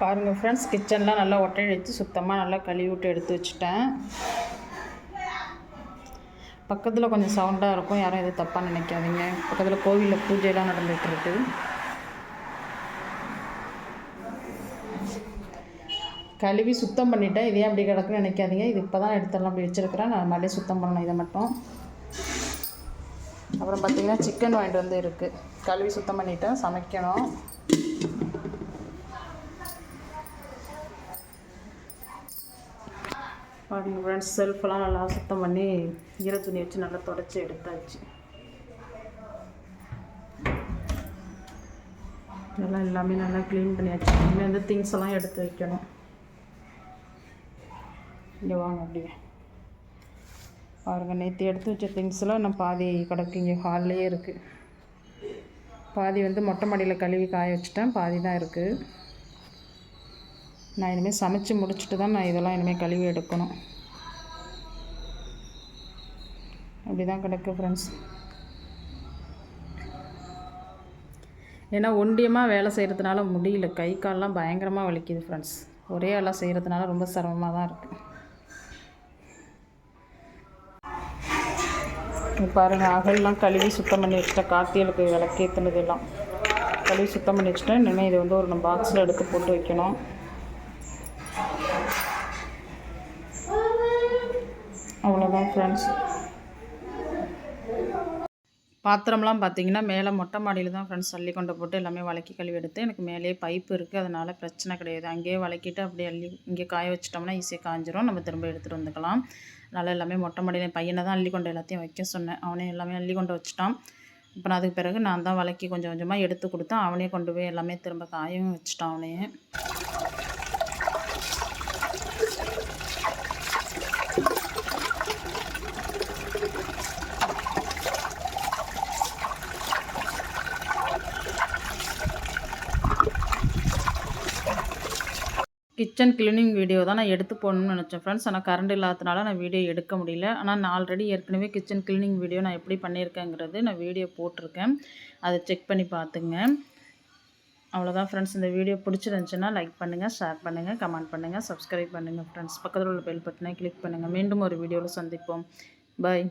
பாருங்கள் ஃப்ரெண்ட்ஸ், கிச்சன்லாம் நல்லா ஒட்டை அடித்து சுத்தமாக நல்லா கழுவி விட்டு எடுத்து வச்சுட்டேன். பக்கத்தில் கொஞ்சம் சவுண்டாக இருக்கும், யாரும் எதுவும் தப்பாக நினைக்காதீங்க. பக்கத்தில் கோவிலில் பூஜையெல்லாம் நடந்துகிட்ருக்கு. கழுவி சுத்தம் பண்ணிவிட்டேன். இதே அப்படி கிடக்குன்னு நினைக்காதீங்க. இது இப்போ தான் எடுத்துடலாம் அப்படி வச்சுருக்கிறேன். நான் மறுபடியும் சுத்தம் பண்ணணும் இதை மட்டும். அப்புறம் பார்த்திங்கன்னா சிக்கன் வாங்கிட்டு வந்து இருக்குது. கழுவி சுத்தம் பண்ணிவிட்டேன், சமைக்கணும். பாருங்க ஃப்ரெண்ட்ஸ், செல்ஃபெல்லாம் நல்லா சுத்தம் பண்ணி ஈர துணி வச்சு நல்லா தொடச்சி எடுத்தாச்சு. இதெல்லாம் எல்லாமே நல்லா க்ளீன் பண்ணியாச்சு. இனிமேல் வந்து திங்ஸ் எல்லாம் எடுத்து வைக்கணும். இங்கே வாங்க அப்படியே பாருங்கள், நேற்று எடுத்து வச்ச திங்ஸ்லாம் இன்னும் பாதி கிடக்கு, இங்கே ஹால்லேயே இருக்குது. பாதி வந்து மொட்டை மாடியில் கழுவி காய வச்சுட்டேன், பாதி தான் இருக்குது. நான் இனிமேல் சமைச்சு முடிச்சுட்டு தான் நான் இதெல்லாம் இனிமேல் கழுவி எடுக்கணும். அப்படி தான் கிடக்கு ஃப்ரெண்ட்ஸ். ஏன்னா ஒண்டியமாக வேலை செய்கிறதுனால முடியல, கை கால்லாம் பயங்கரமாக வலிக்குது ஃப்ரெண்ட்ஸ். ஒரே ஆளாக செய்கிறதுனால ரொம்ப சிரமமாக தான் இருக்குது. பாருங்கள், அகல்லாம் கழுவி சுத்தம் பண்ணி வச்சுட்டேன். கார்த்திகளுக்கு விளக்கேற்றுனதெல்லாம் கழுவி சுத்தம் பண்ணி வச்சுட்டேன். இனிமேல் இதை வந்து ஒரு பாக்ஸில் எடுத்து போட்டு வைக்கணும். அவ்வளோதான் ஃப்ரெண்ட்ஸ். பாத்திரம்லாம் பார்த்திங்கன்னா மேலே மொட்டை மாடியில் தான் ஃப்ரெண்ட்ஸ் அள்ளி கொண்டு போட்டு எல்லாமே வளக்கி கழுவி எடுத்து. எனக்கு மேலேயே பைப்பு இருக்குது, அதனால் பிரச்சனை கிடையாது. அங்கேயே வளக்கிட்டு அப்படியே அள்ளி இங்கே காய வச்சிட்டோம்னா ஈஸியாக காஞ்சிரும், நம்ம திரும்ப எடுத்துகிட்டு வந்துக்கலாம். அதனால் எல்லாமே மொட்டை மாடியில் பையனை தான் அள்ளி கொண்டு எல்லாத்தையும் வைக்க சொன்னேன். அவனே எல்லாமே அள்ளி கொண்டு வச்சுட்டான். அப்புறம் அதுக்கு பிறகு நான் தான் வளக்கி கொஞ்சம் கொஞ்சமாக எடுத்து கொடுத்தேன். அவனே கொண்டு போய் எல்லாமே திரும்ப காயவும் வச்சுட்டான் அவனே. கிச்சன் கிளீனிங் வீடியோ தான் நான் எடுத்து போடணும்னு நினச்சேன் ஃப்ரெண்ட்ஸ். ஆனால் கரண்ட் இல்லாததுனால நான் வீடியோ எடுக்க முடியல. ஆனால் நான் ஆல்ரெடி ஏற்கனவே கிச்சன் கிளீனிங் வீடியோ நான் எப்படி பண்ணியிருக்கேங்கிறது நான் வீடியோ போட்டிருக்கேன், அதை செக் பண்ணி பார்த்துங்க. அவ்வளோதான் ஃப்ரெண்ட்ஸ். இந்த வீடியோ பிடிச்சிருந்துச்சுன்னா லைக் பண்ணுங்கள், ஷேர் பண்ணுங்கள், கமெண்ட் பண்ணுங்கள், சப்ஸ்கிரைப் பண்ணுங்கள் ஃப்ரெண்ட்ஸ். பக்கத்தில் உள்ள பெல் பட்டனை கிளிக் பண்ணுங்கள். மீண்டும் ஒரு வீடியோவில் சந்திப்போம். பாய்.